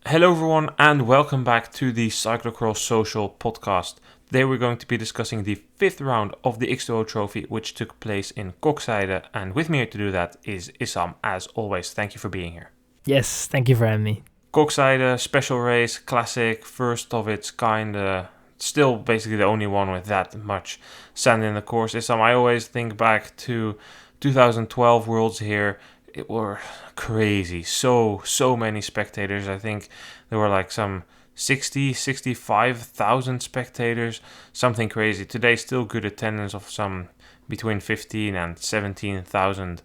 Hello everyone and welcome back to the Cyclocross Social podcast. Today we're going to be discussing the fifth round of the X2O Trophy, which took place in Koksijde, and with me here to do that is Issam. As always, thank you for being here. Yes, thank you for having me. Koksijde, special race, classic, first of its kind, still basically the only one with that much sand in the course. Issam, I always think back to 2012 Worlds here. It were crazy. So many spectators. I think there were like some 65,000 spectators. Something crazy. Today, still good attendance of some between 15 and 17,000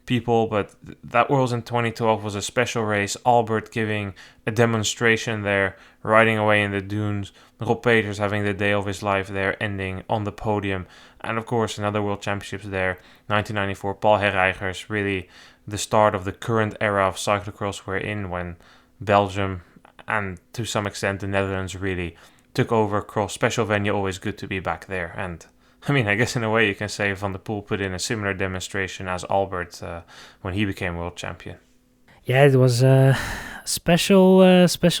people. But that Worlds in 2012 was a special race. Albert giving a demonstration there, riding away in the dunes. Rob Peters having the day of his life there, ending on the podium. And of course, another World Championships there. 1994, Paul Herreigers, really the start of the current era of cyclocross we're in, when Belgium and to some extent the Netherlands really took over cross. Special venue, always good to be back there. And I mean, I guess in a way you can say Van der Poel put in a similar demonstration as Albert when he became world champion. Yeah, it was a special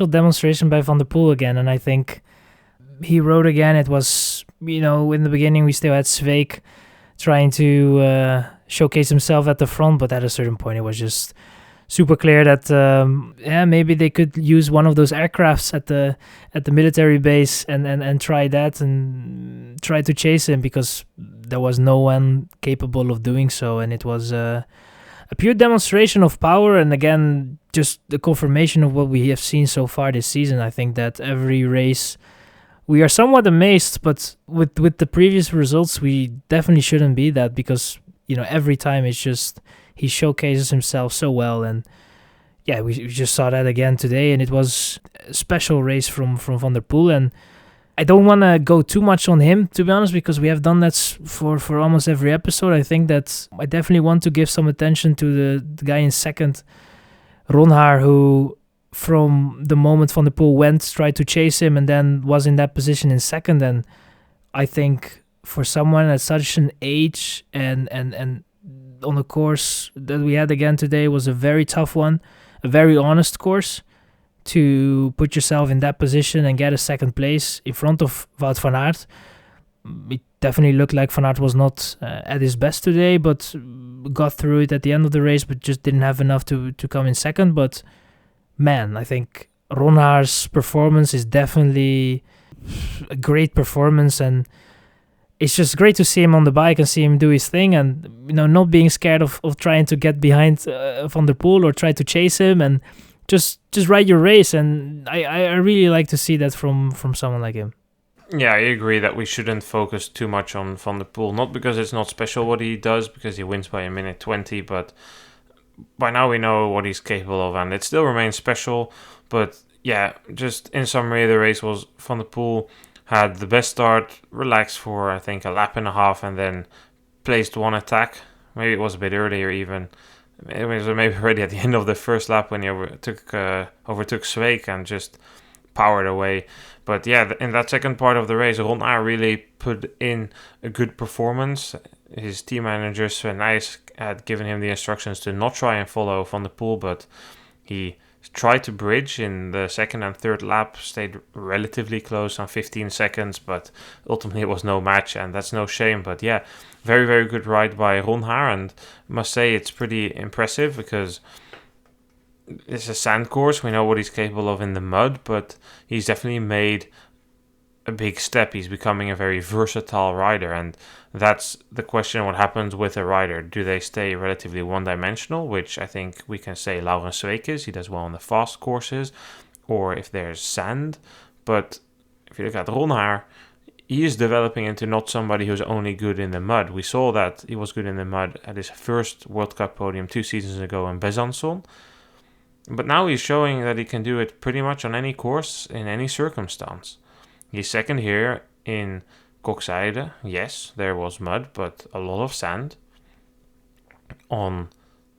demonstration by Van der Poel again, and I think he rode again. It was, in the beginning we still had Sveek trying to showcase himself at the front, but at a certain point it was just super clear that maybe they could use one of those aircrafts at the military base and try that and try to chase him, because there was no one capable of doing so, and it was a pure demonstration of power, and again just the confirmation of what we have seen so far this season. I think that every race we are somewhat amazed, but with the previous results we definitely shouldn't be that, because every time it's just he showcases himself so well. And yeah, we just saw that again today, and it was a special race from Van der Poel. And I don't want to go too much on him, to be honest, because we have done that for almost every episode. I think that I definitely want to give some attention to the guy in second, Ronhaar, who from the moment Van der Poel went, tried to chase him and then was in that position in second. And I think for someone at such an age and on the course that we had again today was a very tough one, a very honest course, to put yourself in that position and get a second place in front of Wout van Aert. It definitely looked like Van Aert was not at his best today, but got through it at the end of the race, but just didn't have enough to come in second. But man, I think Ronhaar's performance is definitely a great performance, and it's just great to see him on the bike and see him do his thing, and not being scared of trying to get behind Van der Poel or try to chase him, and just ride your race. And I really like to see that from someone like him. Yeah, I agree that we shouldn't focus too much on Van der Poel, not because it's not special what he does, because he wins by a minute 20, but by now we know what he's capable of, and it still remains special. But yeah, just in summary, the race was Van der Poel had the best start, relaxed for I think a lap and a half, and then placed one attack. Maybe it was a bit earlier even. It was maybe already at the end of the first lap when he overtook Sveek and just powered away. But yeah, in that second part of the race, Ronhaar really put in a good performance. His team manager Sven Nys had given him the instructions to not try and follow Van der Poel, but he tried to bridge in the second and third lap, stayed relatively close on 15 seconds, but ultimately it was no match, and that's no shame. But yeah, very, very good ride by Ronhaar, and I must say it's pretty impressive, because it's a sand course. We know what he's capable of in the mud, but he's definitely made a big step. He's becoming a very versatile rider, and that's the question: what happens with a rider? Do they stay relatively one-dimensional, which I think we can say Laurens Sveek is. He does well on the fast courses, or if there's sand. But if you look at Ronhaar, he is developing into not somebody who's only good in the mud. We saw that he was good in the mud at his first World Cup podium 2 seasons ago in Besançon, but now he's showing that he can do it pretty much on any course, in any circumstance. He's second here in Koksijde. Yes, there was mud, but a lot of sand. On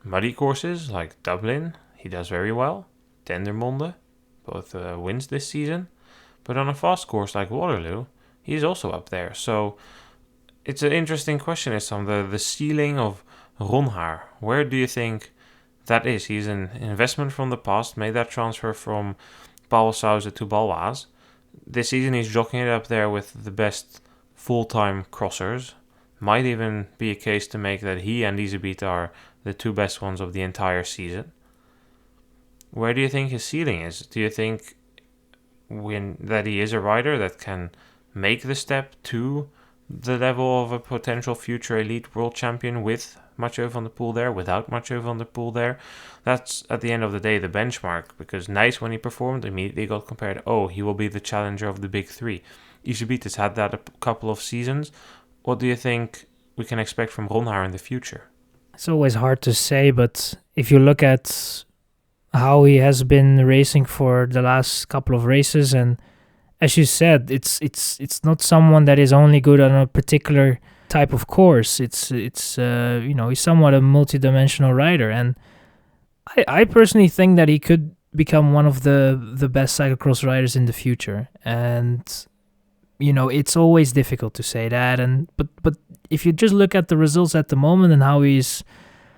muddy courses like Dublin, he does very well. Dendermonde, both wins this season. But on a fast course like Waterloo, he's also up there. So it's an interesting question, Issam, the ceiling of Ronhaar. Where do you think that is. He's an investment from the past, made that transfer from Pauwelsauze to Baloise. This season he's jockeying it up there with the best full-time crossers. Might even be a case to make that he and Elisabeth are the two best ones of the entire season. Where do you think his ceiling is? Do you think that he is a rider that can make the step to the level of a potential future elite world champion with Mathieu van der Poel there, without Mathieu van der Poel there? That's, at the end of the day, the benchmark, because Nijs, when he performed, immediately got compared, he will be the challenger of the big three. Elisabeth has had that a couple of seasons. What do you think we can expect from Ronhaar in the future? It's always hard to say, but if you look at how he has been racing for the last couple of races, and as you said, it's not someone that is only good on a particular type of course. It's he's somewhat a multi-dimensional rider, and I personally think that he could become one of the best cyclocross riders in the future. And it's always difficult to say that, but if you just look at the results at the moment and how he's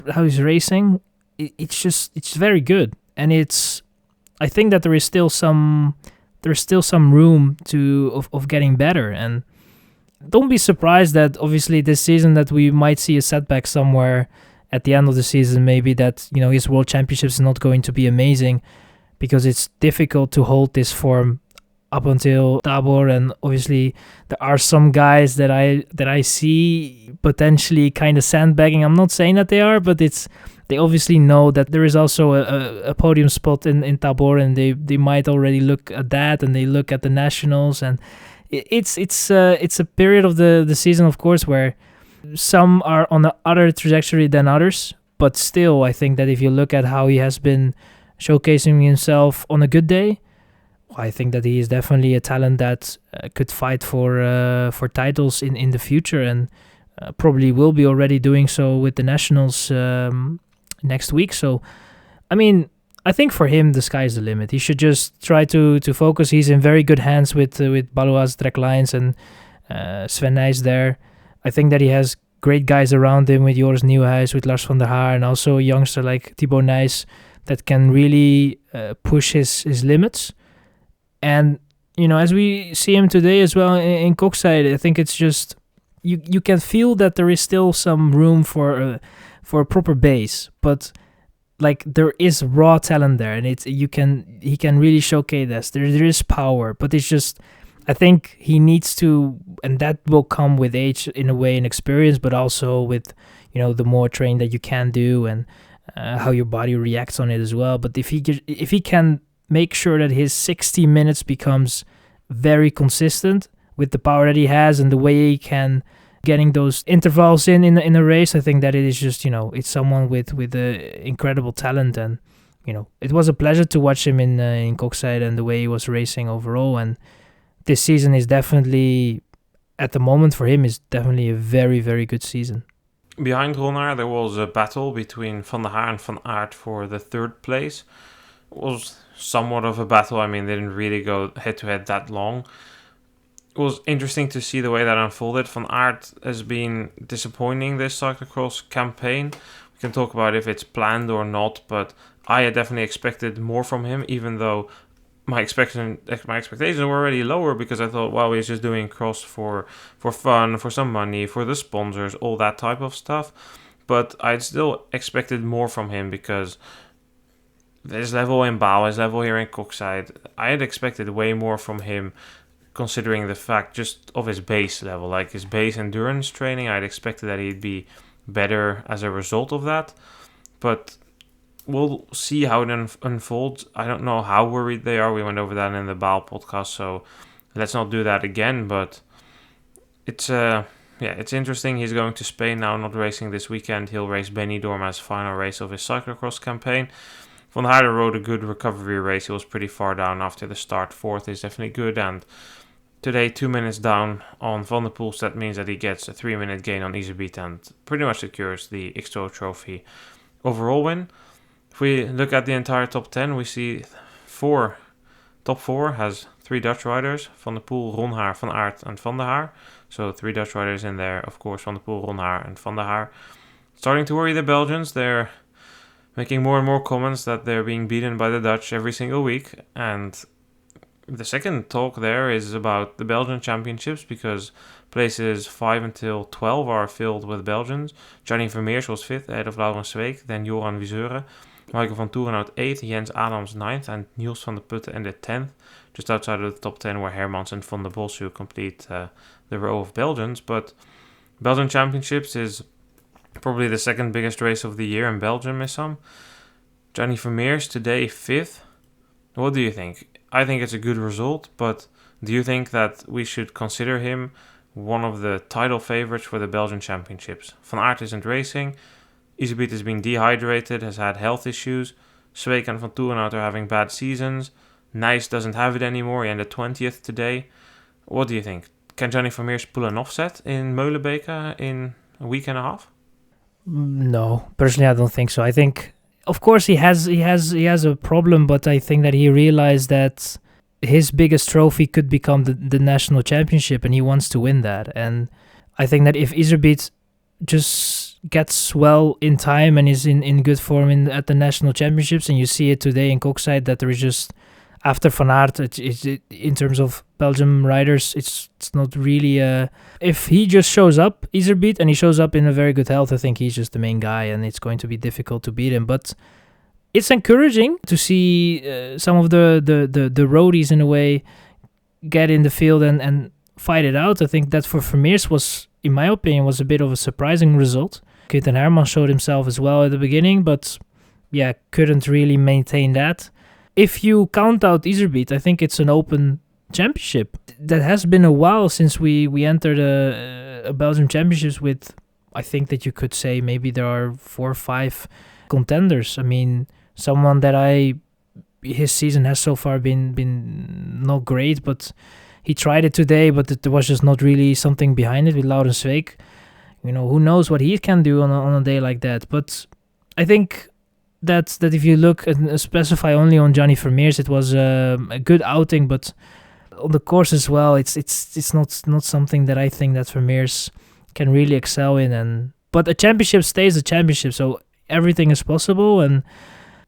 racing, it's very good. And I think that there is still some room of getting better. And don't be surprised that obviously this season that we might see a setback somewhere at the end of the season, maybe that his world championships is not going to be amazing, because it's difficult to hold this form up until Tabor. And obviously there are some guys that I see potentially kind of sandbagging. I'm not saying that they are, but they obviously know that there is also a podium spot in Tabor, and they might already look at that, and they look at the nationals. And it's a period of the season, of course, where some are on the other trajectory than others. But still, I think that if you look at how he has been showcasing himself on a good day, I think that he is definitely a talent that could fight for titles in the future, and probably will be already doing so with the nationals next week. So, I think for him the sky is the limit. He should just try to focus. He's in very good hands with Baloise Trek Lions and Sven Nys there. I think that he has great guys around him with Joris Nieuwenhuis, with Lars van der Haar, and also a youngster like Thibaut Nys that can really push his limits. And as we see him today as well in Koksijde, I think it's just you can feel that there is still some room for a proper base, but like there is raw talent there, and he can really showcase this. There is power, but it's just, I think he needs to, and that will come with age in a way and experience, but also with the more training that you can do, and how your body reacts on it as well. But if he can make sure that his 60 minutes becomes very consistent with the power that he has and the way he can getting those intervals in a race, I think that it is just it's someone with incredible talent. And it was a pleasure to watch him in Koksijde and the way he was racing overall. And this season is definitely, at the moment for him, is definitely a very, very good season. Behind Ronhaar, there was a battle between Van der Haar and Van Aert for the third place. It was somewhat of a battle. They didn't really go head-to-head that long. It was interesting to see the way that unfolded. Van Aert has been disappointing this cyclocross campaign. We can talk about if it's planned or not, but I had definitely expected more from him, even though my expectations were already lower, because I thought, he's just doing cross for fun, for some money, for the sponsors, all that type of stuff. But I'd still expected more from him, because his level in Baal, his level here in Koksijde, I had expected way more from him, considering the fact just of his base level, like his base endurance training. I'd expected that he'd be better as a result of that. But we'll see how it unfolds. I don't know how worried they are. We went over that in the Baal podcast, so let's not do that again. But it's interesting. He's going to Spain now, not racing this weekend. He'll race Benidorm as final race of his cyclocross campaign. Van der Haar rode a good recovery race. He was pretty far down after the start. Fourth is definitely good. And today, 2 minutes down on Van der Poel. So that means that he gets a 3-minute gain on Elisabeth and pretty much secures the X2O Trophy overall win. If we look at the entire top 10, we see top 4 has 3 Dutch riders: Van der Poel, Ronhaar, Van Aert, and Van der Haar. So 3 Dutch riders in there, of course, Van der Poel, Ronhaar, and Van der Haar. Starting to worry the Belgians. They're making more and more comments that they're being beaten by the Dutch every single week. And the second talk there is about the Belgian championships, because places 5 until 12 are filled with Belgians. Gianni Vermeers was 5th ahead of Laurens Sweeck, then Joran Wieseuren. Michael van Toerenhout 8th, Jens Adams 9th, and Niels van der Putten ended 10th, just outside of the top 10 were Hermans and Van der Bos, who complete the row of Belgians. But Belgian Championships is probably the second biggest race of the year in Belgium, Issam. Gianni Vermeers today 5th. What do you think? I think it's a good result, but do you think that we should consider him one of the title favorites for the Belgian Championships? Van Aert isn't racing. Iserbyt has been dehydrated, has had health issues. Sweeck and Van Toerenhout are having bad seasons. Nijs doesn't have it anymore. He ended 20th today. What do you think? Can Gianni Vermeers pull an offset in Molenbeek in a week and a half? No, personally, I don't think so. I think, of course, he has a problem, but I think that he realized that his biggest trophy could become the national championship, and he wants to win that. And I think that if Iserbyt just gets well in time and is in good form at the national championships, and you see it today in Koksijde that there is just, after Van Aert, in terms of Belgium riders, it's not really if he just shows up, Iserbyt, and he shows up in a very good health, I think he's just the main guy, and it's going to be difficult to beat him. But it's encouraging to see some of the roadies, in a way, get in the field and fight it out. I think that for Vermeers was, in my opinion, was a bit of a surprising result. Quinten Hermans showed himself as well at the beginning, but yeah, couldn't really maintain that. If you count out Iserbyt, I think it's an open championship. That has been a while since we entered a Belgian championships with, I think that you could say maybe there are 4 or 5 contenders. I mean, someone that his season has so far been not great, but he tried it today, but there was just not really something behind it with Laurens Sweeck. Who knows what he can do on a day like that. But I think that if you look and specify only on Gianni Vermeers, it was a good outing, but on the course as well, it's not something that I think that Vermeers can really excel in. But a championship stays a championship, so everything is possible, and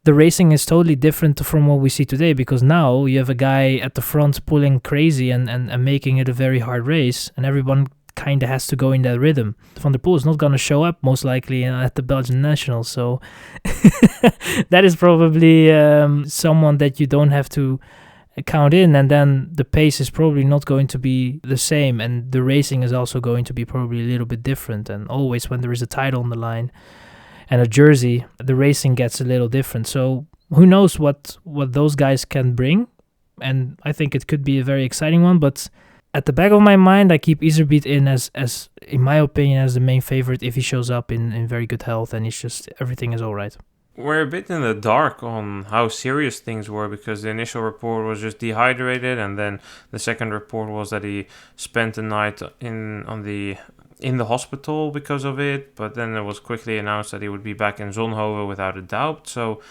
the racing is totally different from what we see today, because now you have a guy at the front pulling crazy and making it a very hard race, and everyone kind of has to go in that rhythm. Van der Poel is not going to show up most likely at the Belgian National, so that is probably someone that you don't have to count in, and then the pace is probably not going to be the same, and the racing is also going to be probably a little bit different. And always when there is a title on the line and a jersey, the racing gets a little different. So who knows what those guys can bring, and I think it could be a very exciting one. But at the back of my mind, I keep Iserbyt in as in my opinion, as the main favorite if he shows up in very good health and it's just everything is all right. We're a bit in the dark on how serious things were, because the initial report was just dehydrated, and then the second report was that he spent the night in the hospital because of it. But then it was quickly announced that he would be back in Zonhoven without a doubt. So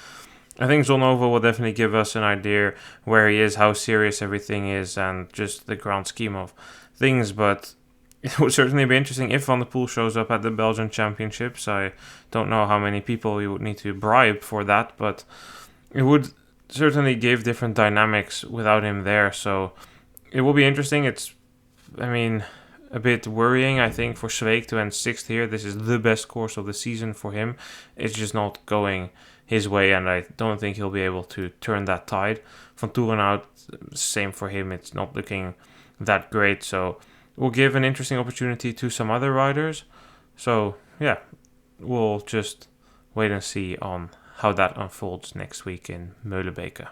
I think Zonhoven will definitely give us an idea where he is, how serious everything is, and just the grand scheme of things. But it would certainly be interesting if Van der Poel shows up at the Belgian Championships. I don't know how many people you would need to bribe for that, but it would certainly give different dynamics without him there. So it will be interesting. It's, a bit worrying, I think, for Sweeck to end 6th here. This is the best course of the season for him. It's just not going his way, and I don't think he'll be able to turn that tide. Van Toerenhout, same for him. It's not looking that great, so we'll give an interesting opportunity to some other riders. So, yeah, we'll just wait and see on how that unfolds next week in Molenbeek.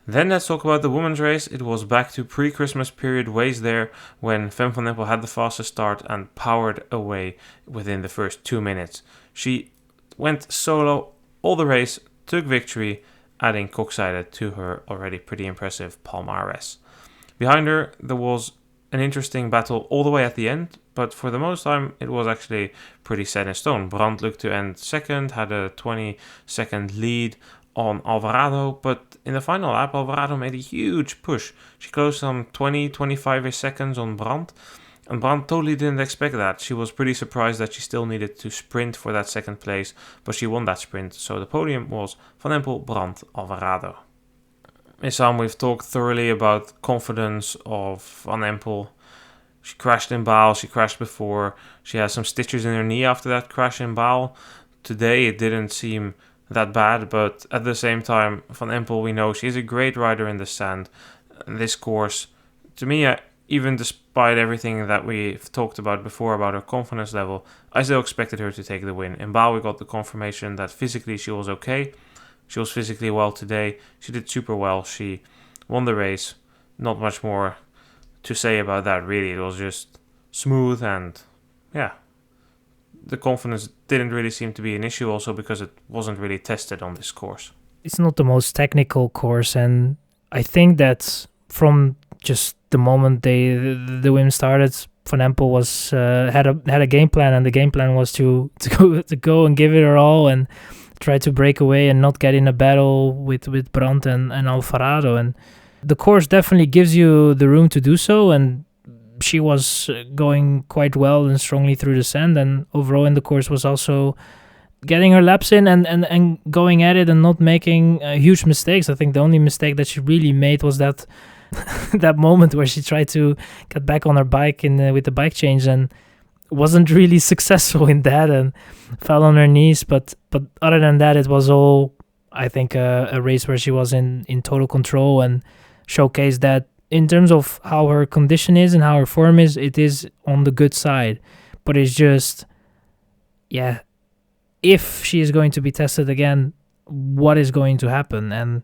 Then let's talk about the women's race. It was back to pre-Christmas period ways there when Van Empel had the fastest start and powered away within the first 2 minutes. She went solo all the race, took victory, adding Koksijde to her already pretty impressive palmarès. Behind her, there was an interesting battle all the way at the end, but for the most time, it was actually pretty set in stone. Brandt looked to end second, had a 20-second lead on Alvarado, but in the final lap, Alvarado made a huge push. She closed some 20-25 seconds on Brandt, And Brandt totally didn't expect that. She was pretty surprised that she still needed to sprint for that second place, but she won that sprint. So the podium was Van Empel, Brandt, Alvarado. Issam, we've talked thoroughly about confidence of Van Empel. She crashed in Baal, she crashed before. She has some stitches in her knee after that crash in Baal. Today it didn't seem that bad, but at the same time, Van Empel, we know she's a great rider in the sand. And this course, to me, even despite everything that we've talked about before about her confidence level, I still expected her to take the win. In Baal, we got the confirmation that physically she was okay. She was physically well today. She did super well. She won the race. Not much more to say about that, really. It was just smooth and, yeah. The confidence didn't really seem to be an issue also because it wasn't really tested on this course. It's not the most technical course, and I think that from just the moment the women started, Van Empel was had a game plan, and the game plan was to go and give it her all and try to break away and not get in a battle with Brandt and Alvarado. And the course definitely gives you the room to do so, and she was going quite well and strongly through the sand, and overall in the course was also getting her laps in and going at it and not making huge mistakes. I think the only mistake that she really made was that that moment where she tried to get back on her bike with the bike change and wasn't really successful in that and fell on her knees. But other than that, it was all, I think, a race where she was in total control and showcased that in terms of how her condition is and how her form is, it is on the good side. But it's just, yeah, if she is going to be tested again, what is going to happen? And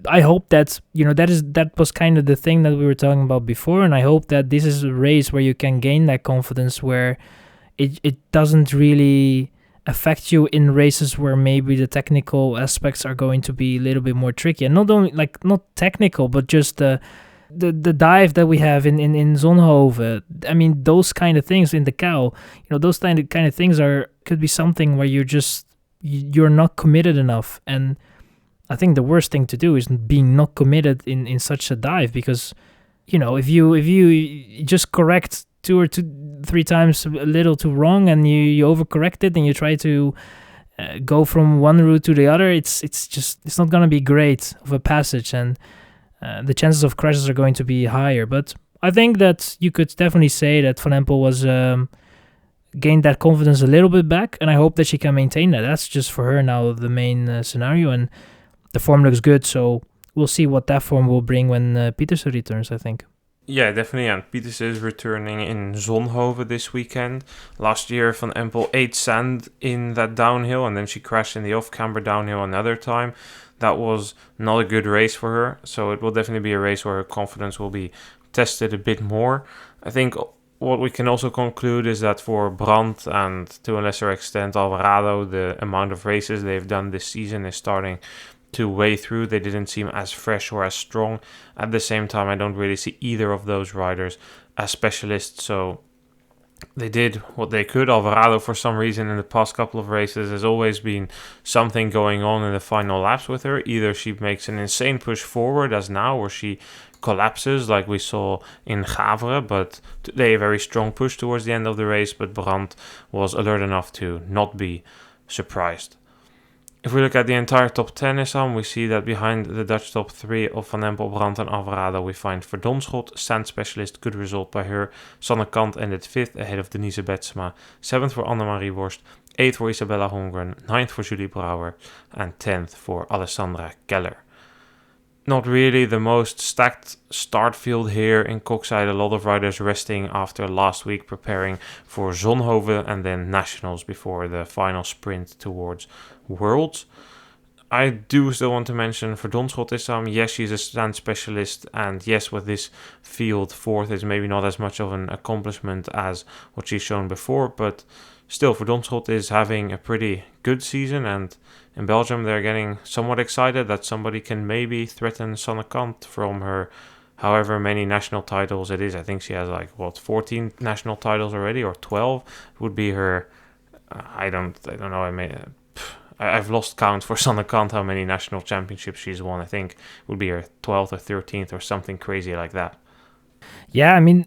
I hope that, that was kind of the thing that we were talking about before, and I hope that this is a race where you can gain that confidence, where it doesn't really affect you in races where maybe the technical aspects are going to be a little bit more tricky. And not only, not technical, but just the dive that we have in Zonhoven. I mean, those kind of things in the cow, those kind of things could be something where you're not committed enough. And I think the worst thing to do is being not committed in such a dive, because if you just correct 2 or 3 times a little too wrong and you overcorrect it and you try to go from one route to the other, it's not going to be great of a passage, and the chances of crashes are going to be higher. But I think that you could definitely say that Van Empel was gained that confidence a little bit back, and I hope that she can maintain that. That's just for her now the main scenario, and the form looks good, so we'll see what that form will bring when Pietersen returns, I think. Yeah, definitely, and Pietersen is returning in Zonhoven this weekend. Last year, Van Empel ate sand in that downhill, and then she crashed in the off-camber downhill another time. That was not a good race for her, so it will definitely be a race where her confidence will be tested a bit more. I think what we can also conclude is that for Brandt and to a lesser extent Alvarado, the amount of races they've done this season is starting to weigh through. They didn't seem as fresh or as strong. At the same time, I don't really see either of those riders as specialists, so they did what they could. Alvarado, for some reason, in the past couple of races, has always been something going on in the final laps with her. Either she makes an insane push forward, as now, or she collapses, like we saw in Gavre. But today, a very strong push towards the end of the race, but Brandt was alert enough to not be surprised. If we look at the entire top 10, Issam, we see that behind the Dutch top 3 of Van Empel, Brandt and Alvarado, we find Verdonschot, stand specialist, good result by her. Sanne Kant ended 5th ahead of Denise Betsma, 7th for Annemarie Worst, 8th for Isabella Holmgren, 9th for Julie Brouwer, and 10th for Alessandra Keller. Not really the most stacked start field here in Koksijde. A lot of riders resting after last week, preparing for Zonhoven and then Nationals before the final sprint towards Worlds. I do still want to mention Verdonschot Issam. Yes, she's a stand specialist, and yes, with this field, 4th is maybe not as much of an accomplishment as what she's shown before, but still, Verdonschot is having a pretty good season, and in Belgium they're getting somewhat excited that somebody can maybe threaten Sanne Kant from her however many national titles it is. I think she has 14 national titles already, or 12 would be her. I don't know. I've lost count for Sanne Kant how many national championships she's won. I think it would be her 12th or 13th or something crazy like that. Yeah, I mean,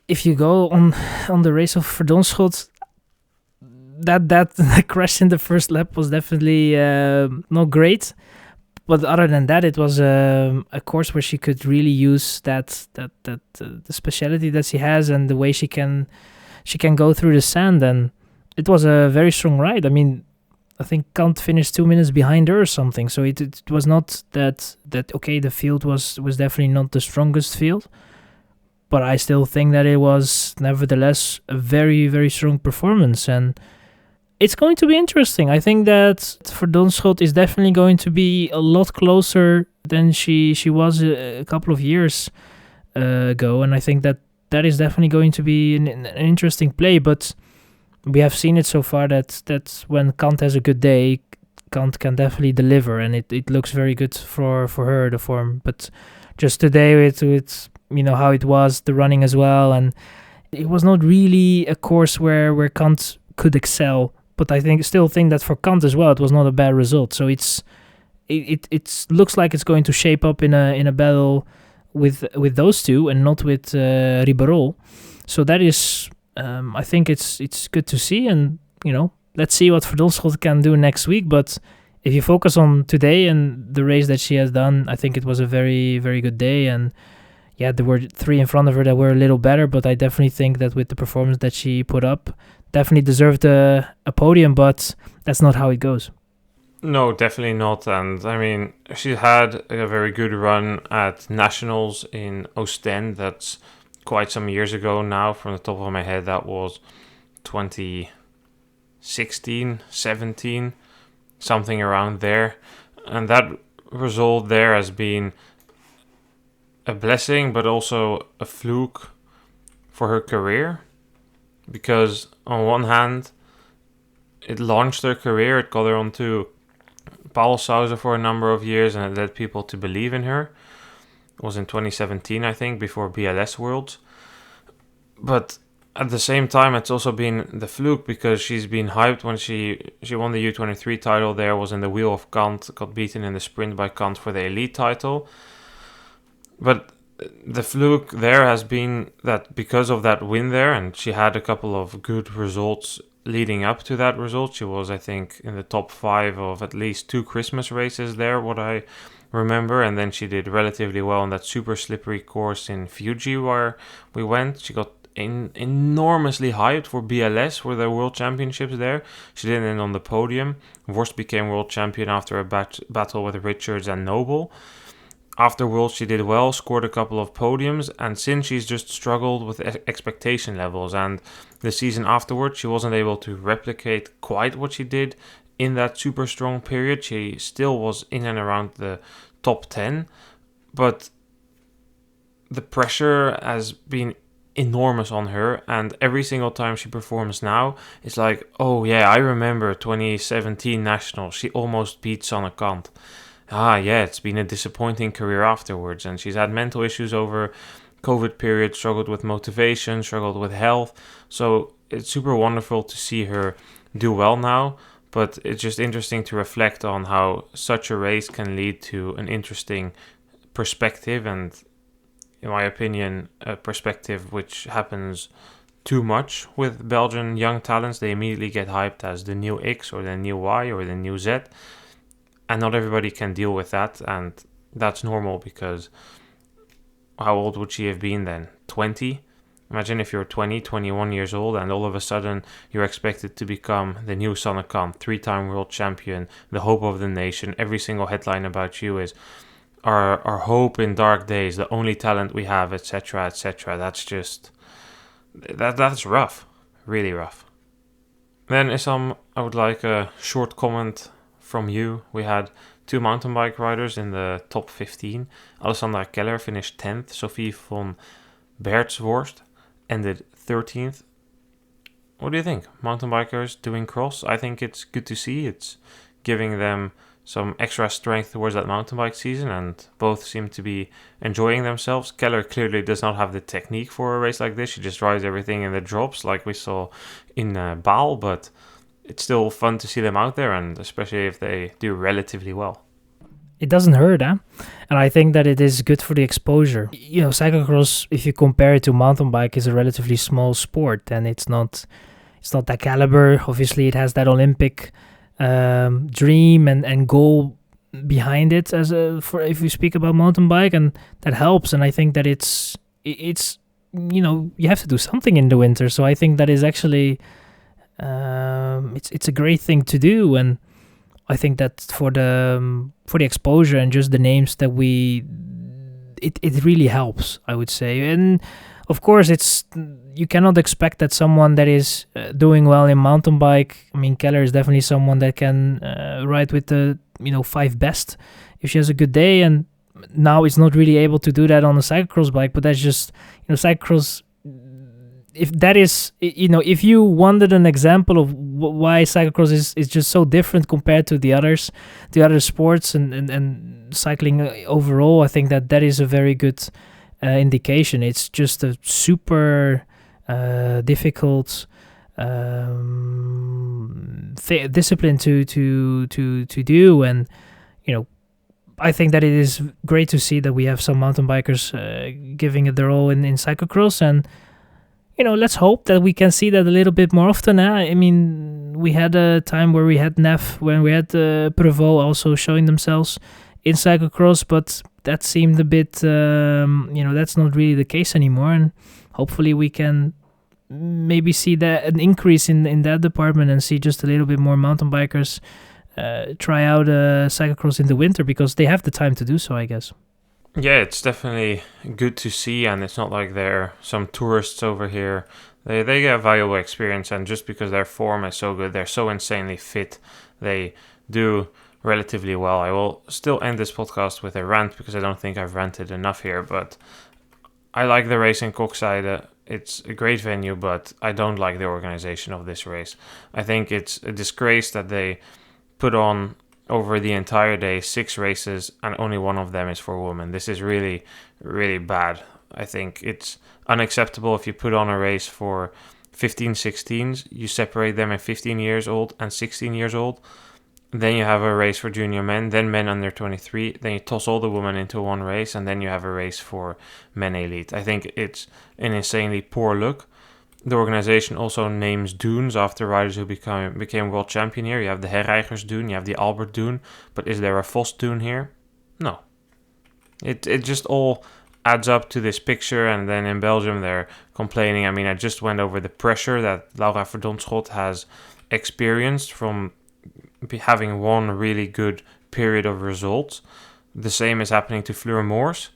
if you go on the race of Verdonschot, that crash in the first lap was definitely not great. But other than that, it was a course where she could really use the speciality that she has and the way she can go through the sand, and it was a very strong ride. I mean, I think Kant finished 2 minutes behind her or something, so it was not that okay. The field was definitely not the strongest field, but I still think that it was nevertheless a very, very strong performance, and it's going to be interesting. I think that Verdonschot is definitely going to be a lot closer than she was a couple of years ago, and I think that is definitely going to be an interesting play. But we have seen it so far that when Kant has a good day, Kant can definitely deliver, and it looks very good for her, the form. But just today with how it was, the running as well, and it was not really a course where Kant could excel. But I still think that for Kant as well, it was not a bad result. So it looks like it's going to shape up in a battle with those two and not with Ribeirol. So that is, I think it's good to see, and let's see what Verdonschot can do next week. But if you focus on today and the race that she has done, I think it was a very, very good day. And yeah, there were 3 in front of her that were a little better, but I definitely think that with the performance that she put up, definitely deserved a podium, but that's not how it goes. No, definitely not. And I mean, she had a very good run at Nationals in Ostend. That's quite some years ago now. From the top of my head, that was 2016, 17, something around there. And that result there has been a blessing, but also a fluke for her career. Because on one hand, it launched her career, it got her onto Paul Sauser for a number of years, and it led people to believe in her. It was in 2017, I think, before BLS Worlds. But at the same time, it's also been the fluke, because she's been hyped when she won the U23 title there, was in the wheel of Kant, got beaten in the sprint by Kant for the elite title. But the fluke there has been that because of that win there, and she had a couple of good results leading up to that result. She was, I think, in the top 5 of at least 2 Christmas races there, what I remember. And then she did relatively well on that super slippery course in Fuji where we went. She got enormously hyped for BLS, for the World Championships there. She didn't end on the podium. Worst became world champion after a battle with Richards and Noble. After Worlds, she did well, scored a couple of podiums, and since she's just struggled with expectation levels. And the season afterwards, she wasn't able to replicate quite what she did in that super strong period. She still was in and around the top 10, but the pressure has been enormous on her, and every single time she performs now, it's like, oh yeah, I remember 2017 Nationals, she almost beat Sanne Kant. Yeah, it's been a disappointing career afterwards, and she's had mental issues over COVID period, struggled with motivation, struggled with health. So it's super wonderful to see her do well now, but it's just interesting to reflect on how such a race can lead to an interesting perspective, and in my opinion, a perspective which happens too much with Belgian young talents. They immediately get hyped as the new X or the new Y or the new Z. And not everybody can deal with that, and that's normal, because how old would she have been then? 20? Imagine if you're 20, 21 years old, and all of a sudden you're expected to become the new Sanne Kant, 3-time world champion, the hope of the nation. Every single headline about you is our hope in dark days, the only talent we have, etc., etc. That's just... That's rough. Really rough. Then, Issam, I would like a short comment from you. We had 2 mountain bike riders in the top 15. Alessandra Keller finished 10th. Sophie von Bertsworst ended 13th. What do you think? Mountain bikers doing cross? I think it's good to see. It's giving them some extra strength towards that mountain bike season, and both seem to be enjoying themselves. Keller clearly does not have the technique for a race like this. She just rides everything in the drops like we saw in Baal, but it's still fun to see them out there, and especially if they do relatively well. it doesn't hurt, huh? And I think that it is good for the exposure. Cyclocross, if you compare it to mountain bike, is a relatively small sport, and it's not that caliber. Obviously, it has that Olympic dream and goal behind it for if we speak about mountain bike, and that helps. And I think that it's you have to do something in the winter, so I think that is actually it's a great thing to do. And I think that for the exposure and just the names that it really helps, I would say. And of course, you cannot expect that someone that is doing well in mountain bike. I mean, Keller is definitely someone that can ride with the 5 best if she has a good day, and now is not really able to do that on a cyclocross bike. But that's just cyclocross. If that is, if you wanted an example of why cyclocross is just so different compared to the other sports and cycling overall, I think that is a very good indication. It's just a super difficult discipline to do, and I think that it is great to see that we have some mountain bikers giving it their all in cyclocross. And let's hope that we can see that a little bit more often. I mean, we had a time where we had Neff, when we had Prevot also showing themselves in cyclocross, but that seemed a bit, that's not really the case anymore. And hopefully we can maybe see an increase in that department and see just a little bit more mountain bikers try out cyclocross in the winter, because they have the time to do so, I guess. Yeah, it's definitely good to see, and it's not like they're some tourists over here. They get valuable experience, and just because their form is so good, they're so insanely fit, they do relatively well. I will still end this podcast with a rant, because I don't think I've ranted enough here, but I like the race in Koksijde. It's a great venue, but I don't like the organization of this race. I think it's a disgrace that they put on over the entire day 6 races and only one of them is for women. This is really, really bad. I think it's unacceptable if you put on a race for 15-16s, you separate them at 15 years old and 16 years old. Then you have a race for junior men, then men under 23. Then you toss all the women into one race, and then you have a race for men elite. I think it's an insanely poor look. The organization also names dunes after riders who became world champion here. You have the Herreigers dune, you have the Albert dune, but is there a Vos dune here? No. It just all adds up to this picture, and then in Belgium they're complaining. I mean, I just went over the pressure that Laura Verdonschot has experienced from having one really good period of results. The same is happening to Fleur Moors.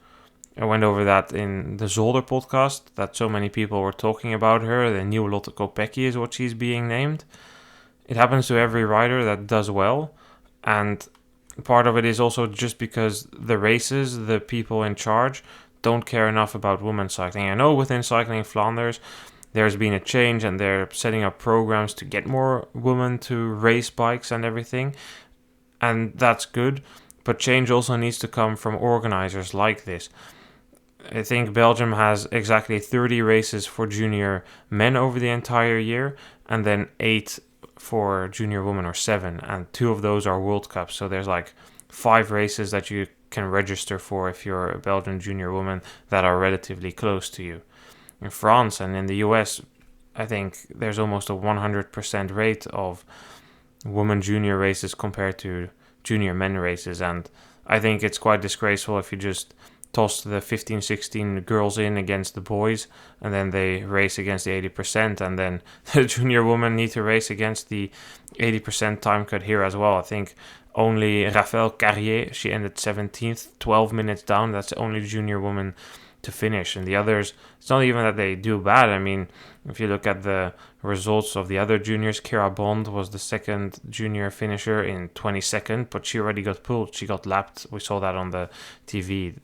I went over that in the Zolder podcast, that so many people were talking about her. The new Lotte Kopecky is what she's being named. It happens to every rider that does well, and part of it is also just because the races, the people in charge, don't care enough about women's cycling. I know within Cycling Flanders, there's been a change, and they're setting up programs to get more women to race bikes and everything, and that's good, but change also needs to come from organizers like this. I think Belgium has exactly 30 races for junior men over the entire year, and then 8 for junior women, or 7, and 2 of those are World Cups. So there's like 5 races that you can register for if you're a Belgian junior woman that are relatively close to you. In France and in the US, I think there's almost a 100% rate of women junior races compared to junior men races, and I think it's quite disgraceful if you just toss the 15-16 girls in against the boys, and then they race against the 80%, and then the junior women need to race against the 80% time cut here as well. I think only Raphaël Carrier, she ended 17th, 12 minutes down. That's the only junior woman to finish, and the others, it's not even that they do bad. I mean, if you look at the results of the other juniors, Kira Bond was the second junior finisher in 22nd, but she already got pulled. She got lapped. We saw that on the TV.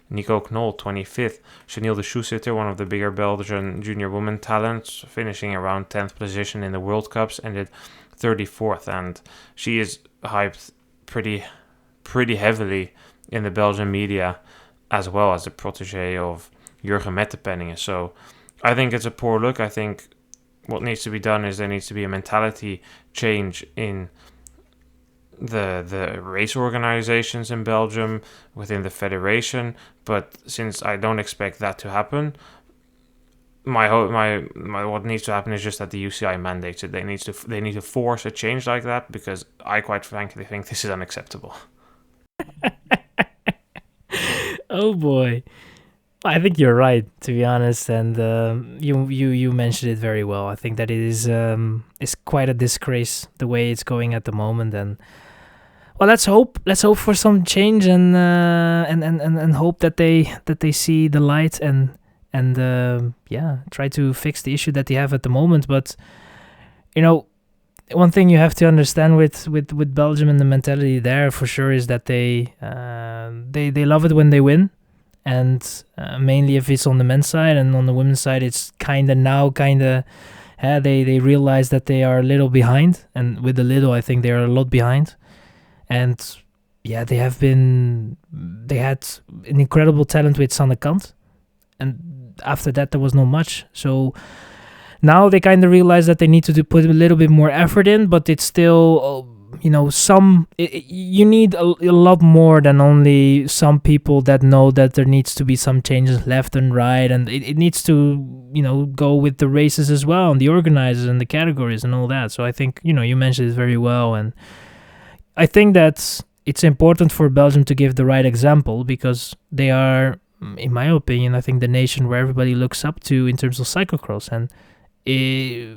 Nico Knoll, 25th. Chanel de Schoesitter, one of the bigger Belgian junior women talents, finishing around 10th position in the World Cups, ended 34th, and she is hyped pretty heavily in the Belgian media, as well as the protege of Jurgen Mettepenningen. So I think it's a poor look. I think what needs to be done is there needs to be a mentality change in the race organizations in Belgium within the federation. But since I don't expect that to happen, my what needs to happen is just that the UCI mandates it. They need to force a change like that, because I quite frankly think this is unacceptable. Oh boy. I think you're right, to be honest, and you mentioned it very well. I think that it is quite a disgrace the way it's going at the moment, and well, let's hope for some change, and hope that they see the light, and try to fix the issue that they have at the moment. But one thing you have to understand with Belgium and the mentality there for sure is that they love it when they win. And mainly if it's on the men's side, and on the women's side it's they realize that they are a little behind, and with a little I think they are a lot behind. And they had an incredible talent with Sanne Kant, and after that there was not much. So now they kind of realize that they need to put a little bit more effort in, but it's still you need a lot more than only some people that know that there needs to be some changes left and right, and it needs to go with the races as well, and the organizers and the categories and all that. So I think you mentioned it very well, and I think that it's important for Belgium to give the right example, because they are, in my opinion, I think the nation where everybody looks up to in terms of cyclocross, and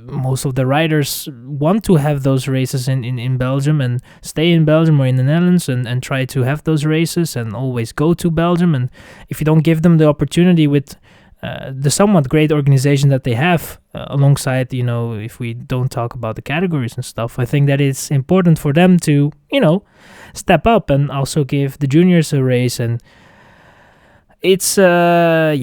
most of the riders want to have those races in Belgium and stay in Belgium or in the Netherlands, and try to have those races and always go to Belgium. And if you don't give them the opportunity with the somewhat great organization that they have alongside, if we don't talk about the categories and stuff, I think that it's important for them to step up and also give the juniors a race. And it's a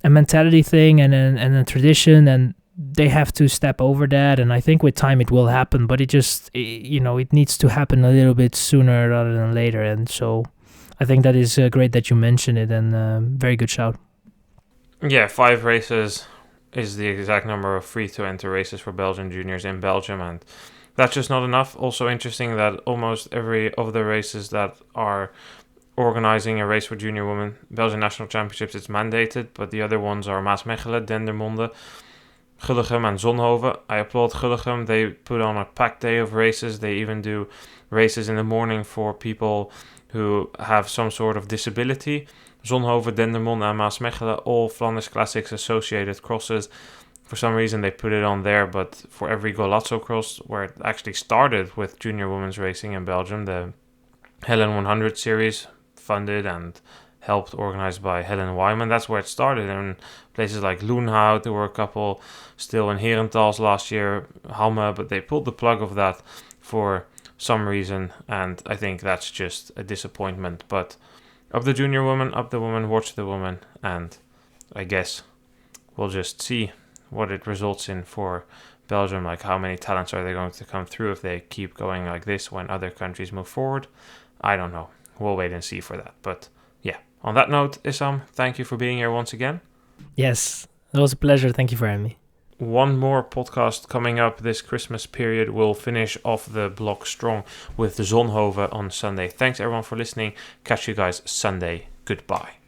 mentality thing and a tradition, and they have to step over that. And I think with time it will happen, but it needs to happen a little bit sooner rather than later. And so I think that is great that you mentioned it, and very good shout. Yeah, 5 races is the exact number of free to enter races for Belgian juniors in Belgium, and that's just not enough. Also interesting that almost every of the races that are organizing a race for junior women, Belgian national championships, it's mandated, but the other ones are Maasmechelen, Dendermonde, Gullegem and Zonhoven. I applaud Gullegem. They put on a packed day of races. They even do races in the morning for people who have some sort of disability. Zonhoven, Dendermonde and Maasmechelen, all Flanders Classics associated crosses. For some reason they put it on there, but for every Golazzo cross, where it actually started with junior women's racing in Belgium, the Helen 100 series, funded and helped organized by Helen Wyman. That's where it started. And places like Loenhout, there were a couple still in Herentals last year, Hamme, but they pulled the plug of that for some reason, and I think that's just a disappointment. But up the junior woman, up the woman, watch the woman, and I guess we'll just see what it results in for Belgium. Like, how many talents are they going to come through if they keep going like this when other countries move forward? I don't know. We'll wait and see for that. But yeah, on that note, Issam, thank you for being here once again. Yes, it was a pleasure. Thank you for having me. One more podcast coming up this Christmas period. We'll finish off the block strong with the Zonhoven on Sunday. Thanks everyone for listening. Catch you guys Sunday. Goodbye.